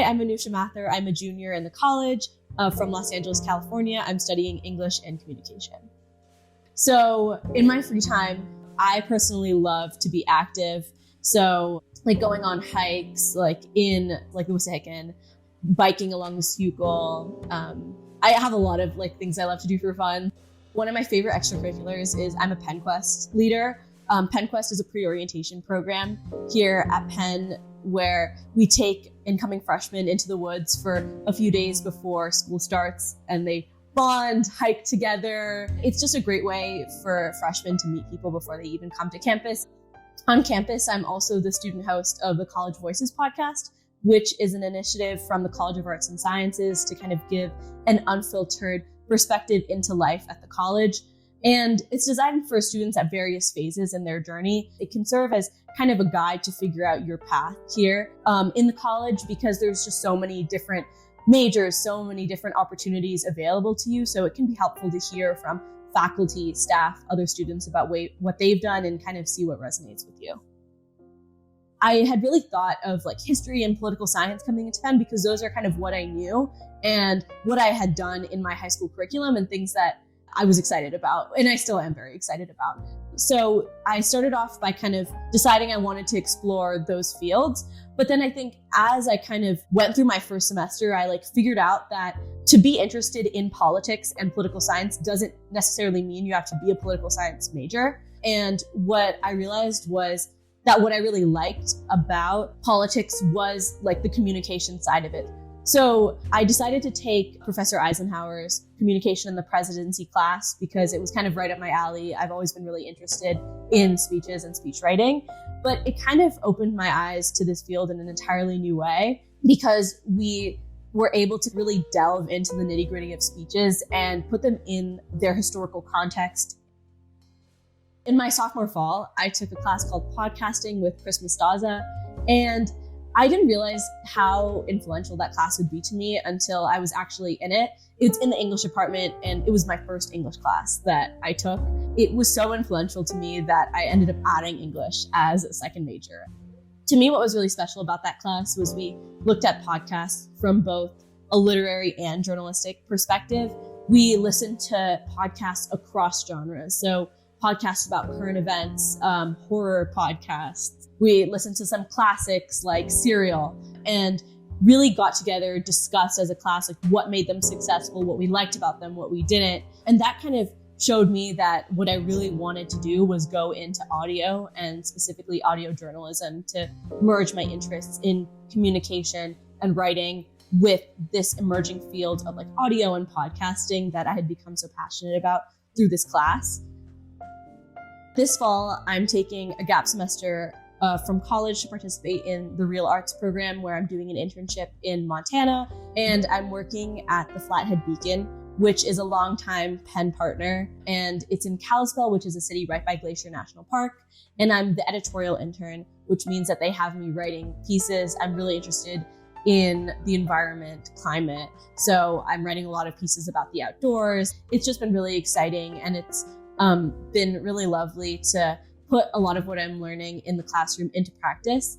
Hi, I'm Anusha Mathur. I'm a junior in the college from Los Angeles, California. I'm studying English and communication. So in my free time, I personally love to be active. So like going on hikes, like in like Wissahickon, biking along the Schuylkill. I have a lot of like things I love to do for fun. One of my favorite extracurriculars is I'm a PennQuest leader. PennQuest is a pre-orientation program here at Penn where we take incoming freshmen into the woods for a few days before school starts and they bond, hike together. It's just a great way for freshmen to meet people before they even come to campus. On campus, I'm also the student host of the College Voices podcast, which is an initiative from the College of Arts and Sciences to kind of give an unfiltered perspective into life at the college. And it's designed for students at various phases in their journey. It can serve as kind of a guide to figure out your path here in the college because there's just so many different majors, so many different opportunities available to you. So it can be helpful to hear from faculty, staff, other students about what they've done and kind of see what resonates with you. I had really thought of like history and political science coming into Penn because those are kind of what I knew and what I had done in my high school curriculum and things that I was excited about, and I still am very excited about. So I started off by kind of deciding I wanted to explore those fields. But then I think as I kind of went through my first semester, I like figured out that to be interested in politics and political science doesn't necessarily mean you have to be a political science major. And what I realized was that what I really liked about politics was like the communication side of it. So I decided to take Professor Eisenhower's Communication in the Presidency class because it was kind of right up my alley. I've always been really interested in speeches and speech writing, but it kind of opened my eyes to this field in an entirely new way because we were able to really delve into the nitty-gritty of speeches and put them in their historical context. In my sophomore fall, I took a class called Podcasting with Chris Mustazza, and I didn't realize how influential that class would be to me until I was actually in it. It's in the English department, and it was my first English class that I took. It was so influential to me that I ended up adding English as a second major. To me, what was really special about that class was we looked at podcasts from both a literary and journalistic perspective. We listened to podcasts across genres. So podcasts about current events, horror podcasts. We listened to some classics like Serial and really got together, discussed as a class like what made them successful, what we liked about them, what we didn't. And that kind of showed me that what I really wanted to do was go into audio and specifically audio journalism to merge my interests in communication and writing with this emerging field of like audio and podcasting that I had become so passionate about through this class. This fall, I'm taking a gap semester from college to participate in the Real Arts program where I'm doing an internship in Montana, and I'm working at the Flathead Beacon, which is a longtime Penn partner, and it's in Kalispell, which is a city right by Glacier National Park, and I'm the editorial intern, which means that they have me writing pieces. I'm really interested in the environment, climate, so I'm writing a lot of pieces about the outdoors. It's just been really exciting, and it's been really lovely to put a lot of what I'm learning in the classroom into practice.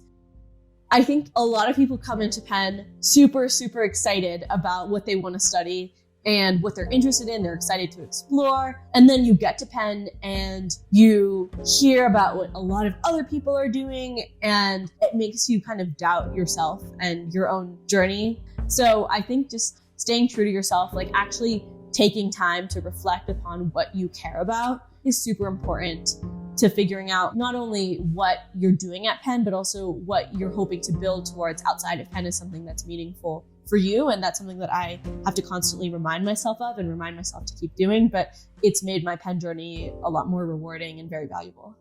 I think a lot of people come into Penn super, super excited about what they want to study and what they're interested in. They're excited to explore. And then you get to Penn and you hear about what a lot of other people are doing, and it makes you kind of doubt yourself and your own journey. So I think just staying true to yourself, like actually taking time to reflect upon what you care about is super important to figuring out not only what you're doing at Penn, but also what you're hoping to build towards outside of Penn is something that's meaningful for you. And that's something that I have to constantly remind myself of and remind myself to keep doing. But it's made my Penn journey a lot more rewarding and very valuable.